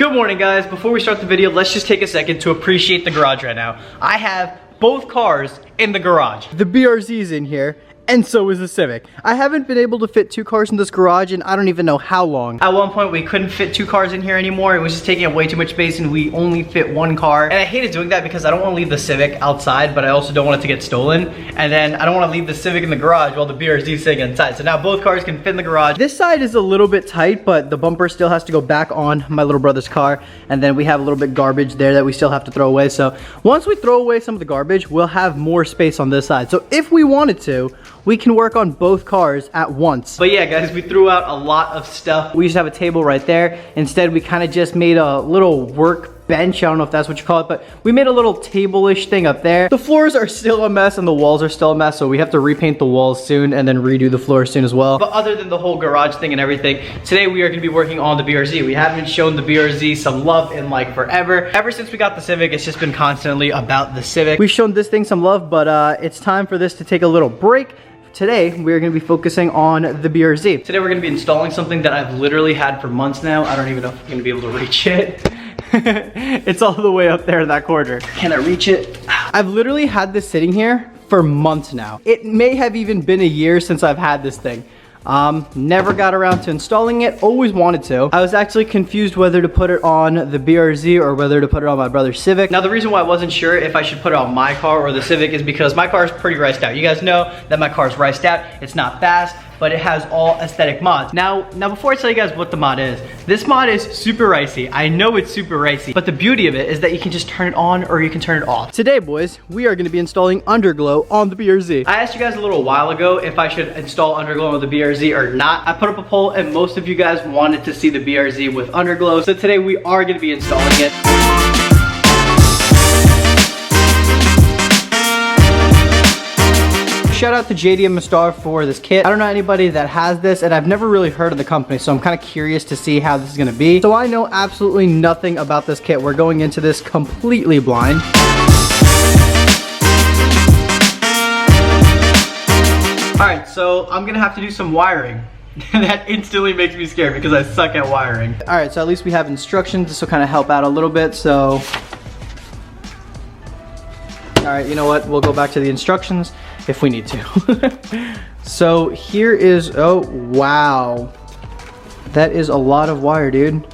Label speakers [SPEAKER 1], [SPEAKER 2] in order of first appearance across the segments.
[SPEAKER 1] Good morning, guys. Before we start the video, let's just take a second to appreciate the garage right now. I have both cars in the garage. The BRZ's in here, and so is the Civic. I haven't been able to fit two cars in this garage and I don't even know how long. At one point, we couldn't fit two cars in here anymore. It was just taking up way too much space and we only fit one car. And I hated doing that because I don't want to leave the Civic outside, but I also don't want it to get stolen. And then I don't want to leave the Civic in the garage while the BRZ is sitting inside. So now both cars can fit in the garage. This side is a little bit tight, but the bumper still has to go back on my little brother's car. And then we have a little bit garbage there that we still have to throw away. So once we throw away some of the garbage, we'll have more space on this side. So if we wanted to, we can work on both cars at once. But yeah, guys, we threw out a lot of stuff. We used to have a table right there. Instead, we kind of just made a little work bench. I don't know if that's what you call it, but we made a little table-ish thing up there. The floors are still a mess and the walls are still a mess, so we have to repaint the walls soon and then redo the floors soon as well. But other than the whole garage thing and everything, today we are gonna be working on the BRZ. We haven't shown the BRZ some love in like forever. Ever since we got the Civic, it's just been constantly about the Civic. We've shown this thing some love, but it's time for this to take a little break. Today, we're gonna be focusing on the BRZ. Today, we're gonna be installing something that I've literally had for months now. I don't even know if I'm gonna be able to reach it. It's all the way up there in that corner. Can I reach it? I've literally had this sitting here for months now. It may have even been a year since I've had this thing. Never got around to installing it, always wanted to. I was actually confused whether to put it on the BRZ or whether to put it on my brother's Civic. Now the reason why I wasn't sure if I should put it on my car or the Civic is because my car is pretty riced out. You guys know that my car is riced out. It's not fast, but it has all aesthetic mods. Now before I tell you guys what the mod is, this mod is super ricey. I know it's super ricey, but the beauty of it is that you can just turn it on or you can turn it off. Today, boys, we are gonna be installing Underglow on the BRZ. I asked you guys a little while ago if I should install Underglow on the BRZ or not. I put up a poll and most of you guys wanted to see the BRZ with Underglow. So today we are gonna be installing it. Shout out to JD and Mastar for this kit. I don't know anybody that has this and I've never really heard of the company, so I'm kind of curious to see how this is gonna be. So I know absolutely nothing about this kit. We're going into this completely blind. All right, so I'm gonna have to do some wiring. That instantly makes me scared because I suck at wiring. All right, so at least we have instructions. This will kind of help out a little bit, so. All right, you know what? We'll go back to the instructions if we need to. So here is, oh, wow. That is a lot of wire, dude.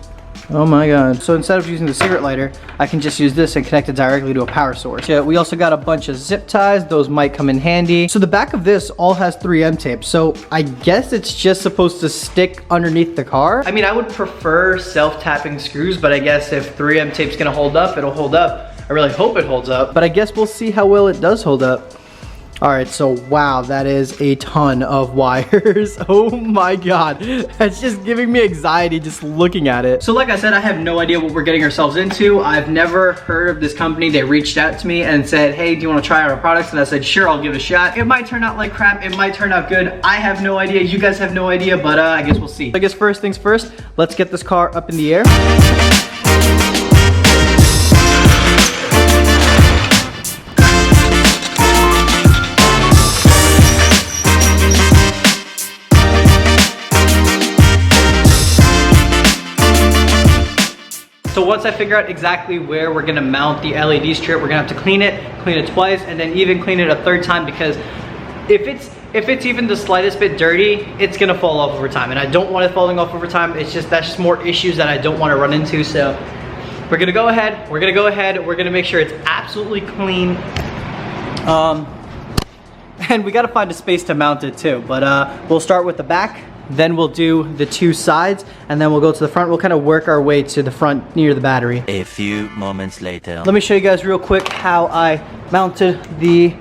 [SPEAKER 1] Oh my God. So instead of using the cigarette lighter, I can just use this and connect it directly to a power source. Yeah, we also got a bunch of zip ties. Those might come in handy. So the back of this all has 3M tape. So I guess it's just supposed to stick underneath the car. I mean, I would prefer self-tapping screws, but I guess if 3M tape's gonna hold up, it'll hold up. I really hope it holds up, but I guess we'll see how well it does hold up. All right, so wow, that is a ton of wires. Oh my God, that's just giving me anxiety just looking at it. So like I said, I have no idea what we're getting ourselves into. I've never heard of this company. They reached out to me and said, hey, do you wanna try our products? And I said, sure, I'll give it a shot. It might turn out like crap, it might turn out good. I have no idea, you guys have no idea, but I guess we'll see. I guess first things first, let's get this car up in the air. So once I figure out exactly where we're gonna mount the LED strip, we're gonna have to clean it twice, and then even clean it a third time, because if it's even the slightest bit dirty, it's gonna fall off over time, and I don't want it falling off over time. It's just, that's just more issues that I don't want to run into. So we're gonna go ahead, we're gonna make sure it's absolutely clean. And we gotta find a space to mount it too, but we'll start with the back. Then we'll do the two sides, and then we'll go to the front. We'll kind of work our way to the front near the battery.
[SPEAKER 2] A few moments later.
[SPEAKER 1] Let me show you guys real quick how I mounted the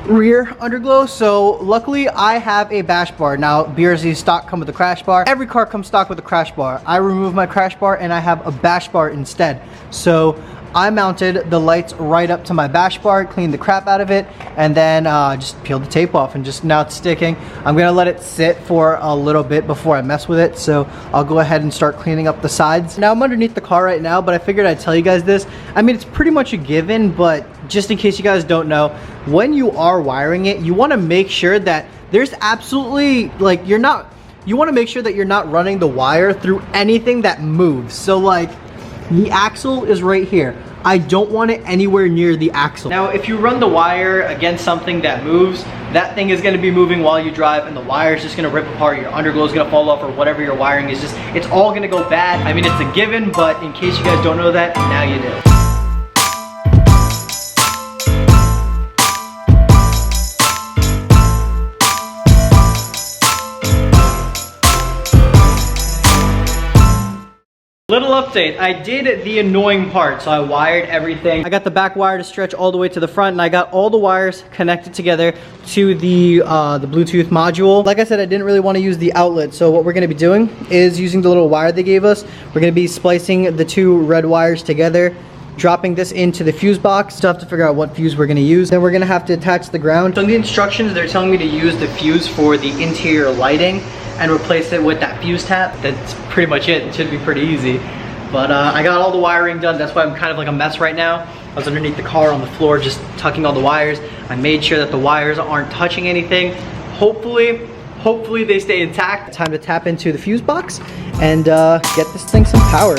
[SPEAKER 1] rear underglow. So luckily I have a bash bar. Now BRZ stock come with a crash bar. Every car comes stock with a crash bar. I removed my crash bar and I have a bash bar instead. So I mounted the lights right up to my bash bar, cleaned the crap out of it, and then just peeled the tape off, and just now it's sticking. I'm gonna let it sit for a little bit before I mess with it, so I'll go ahead and start cleaning up the sides. Now I'm underneath the car right now, but I figured I'd tell you guys this. I mean, it's pretty much a given, but just in case you guys don't know, when you are wiring it, you wanna make sure that there's absolutely, like, you wanna make sure that you're not running the wire through anything that moves. So like, The axle is right here. I don't want it anywhere near the axle. Now, if you run the wire against something that moves, that thing is gonna be moving while you drive, and the wire is just gonna rip apart, your underglow is gonna fall off, or whatever your wiring is, it's all gonna go bad. I mean, it's a given, but in case you guys don't know that, now you do. Little update, I did the annoying part, so I wired everything. I got the back wire to stretch all the way to the front, and I got all the wires connected together to the Bluetooth module. Like I said, I didn't really want to use the outlet, so what we're gonna be doing is using the little wire they gave us. We're gonna be splicing the two red wires together, dropping this into the fuse box. Still have to figure out what fuse we're gonna use. Then we're gonna have to attach the ground. So in the instructions, they're telling me to use the fuse for the interior lighting and replace it with that fuse tap. That's pretty much it. It should be pretty easy. But I got all the wiring done. That's why I'm kind of like a mess right now. I was underneath the car on the floor just tucking all the wires. I made sure that the wires aren't touching anything. Hopefully they stay intact. Time to tap into the fuse box and get this thing some power.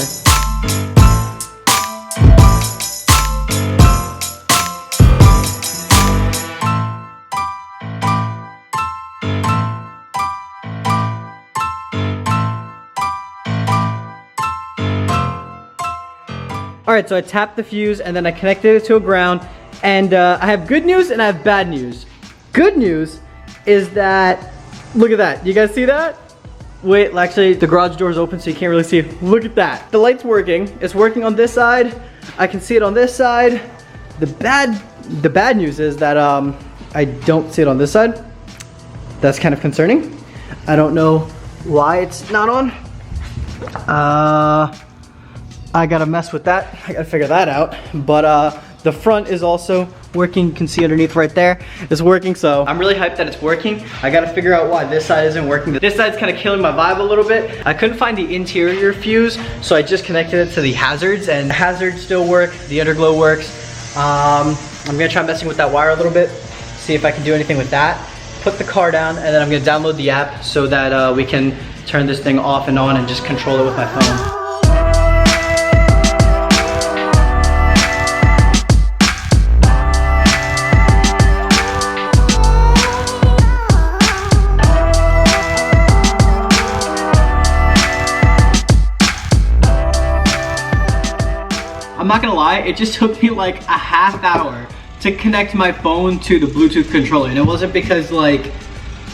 [SPEAKER 1] All right, so I tapped the fuse and then I connected it to a ground, and I have good news and I have bad news. Good news is that, look at that, you guys see that? Wait, actually the garage door is open so you can't really see it. Look at that, the light's working. It's working on this side. I can see it on this side. The bad news is that I don't see it on this side. That's kind of concerning. I don't know why it's not on. I gotta mess with that. I gotta figure that out. But the front is also working. You can see underneath right there. It's working, so I'm really hyped that it's working. I gotta figure out why this side isn't working. This side's kind of killing my vibe a little bit. I couldn't find the interior fuse, so I just connected it to the hazards, and the hazards still work. The underglow works. I'm gonna try messing with that wire a little bit, see if I can do anything with that. Put the car down, and then I'm gonna download the app so that we can turn this thing off and on and just control it with my phone. I'm not gonna lie, it just took me like a half hour to connect my phone to the Bluetooth controller. And it wasn't because like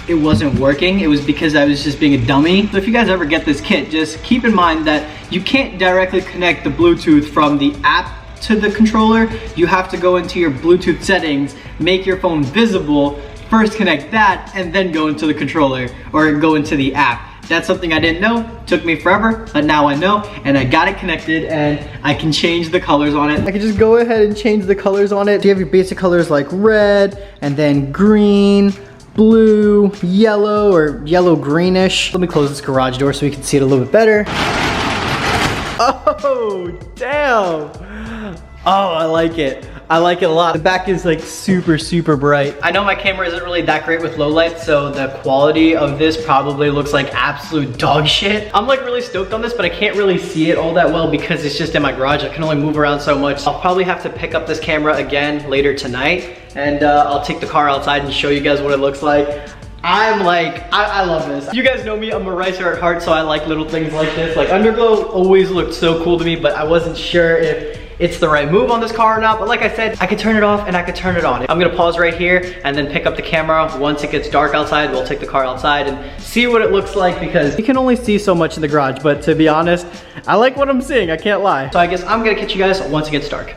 [SPEAKER 1] it wasn't working, it was because I was just being a dummy. So if you guys ever get this kit, just keep in mind that you can't directly connect the Bluetooth from the app to the controller. You have to go into your Bluetooth settings, make your phone visible, first connect that, and then go into the controller or go into the app. That's something I didn't know, took me forever, but now I know, and I got it connected, and I can change the colors on it. I can just go ahead and change the colors on it. You have your basic colors like red, and then green, blue, yellow, or yellow greenish. Let me close this garage door so we can see it a little bit better. Oh, damn. Oh, I like it. I like it a lot. The back is like super, super bright. I know my camera isn't really that great with low light, so the quality of this probably looks like absolute dog shit. I'm like really stoked on this, but I can't really see it all that well because it's just in my garage. I can only move around so much. I'll probably have to pick up this camera again later tonight, and I'll take the car outside and show you guys what it looks like. I love this. You guys know me, I'm a RiCER at heart, so I like little things like this. Like Underglow always looked so cool to me, but I wasn't sure if it's the right move on this car or not. But like I said, I could turn it off and I could turn it on. I'm gonna pause right here and then pick up the camera. Once it gets dark outside, we'll take the car outside and see what it looks like, because you can only see so much in the garage, but to be honest, I like what I'm seeing, I can't lie. So I guess I'm gonna catch you guys once it gets dark.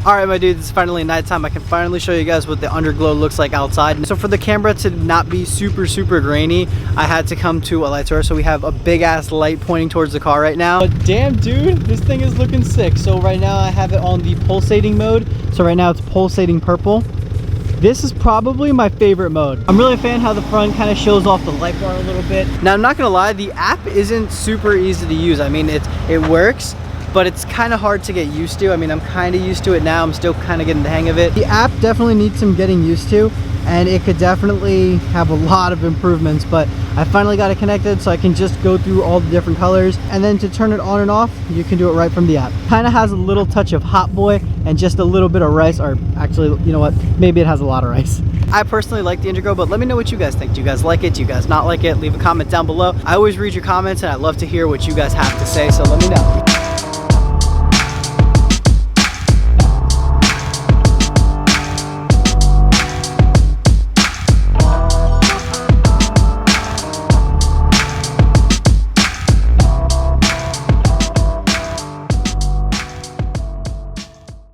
[SPEAKER 1] All right, my dudes, it's finally nighttime. I can finally show you guys what the Underglow looks like outside. So for the camera to not be super, super grainy, I had to come to a light source. So we have a big ass light pointing towards the car right now. But damn, dude, this thing is looking sick. So right now I have it on the pulsating mode. So right now it's pulsating purple. This is probably my favorite mode. I'm really a fan how the front kind of shows off the light bar a little bit. Now, I'm not gonna lie, the app isn't super easy to use. I mean, it works, but it's kind of hard to get used to. I mean, I'm kind of used to it now. I'm still kind of getting the hang of it. The app definitely needs some getting used to, and it could definitely have a lot of improvements, but I finally got it connected so I can just go through all the different colors, and then to turn it on and off, you can do it right from the app. Kind of has a little touch of Hot Boy and just a little bit of rice, or actually, you know what, maybe it has a lot of rice. I personally like the Underglow, but let me know what you guys think. Do you guys like it? Do you guys not like it? Leave a comment down below. I always read your comments and I love to hear what you guys have to say, so let me know.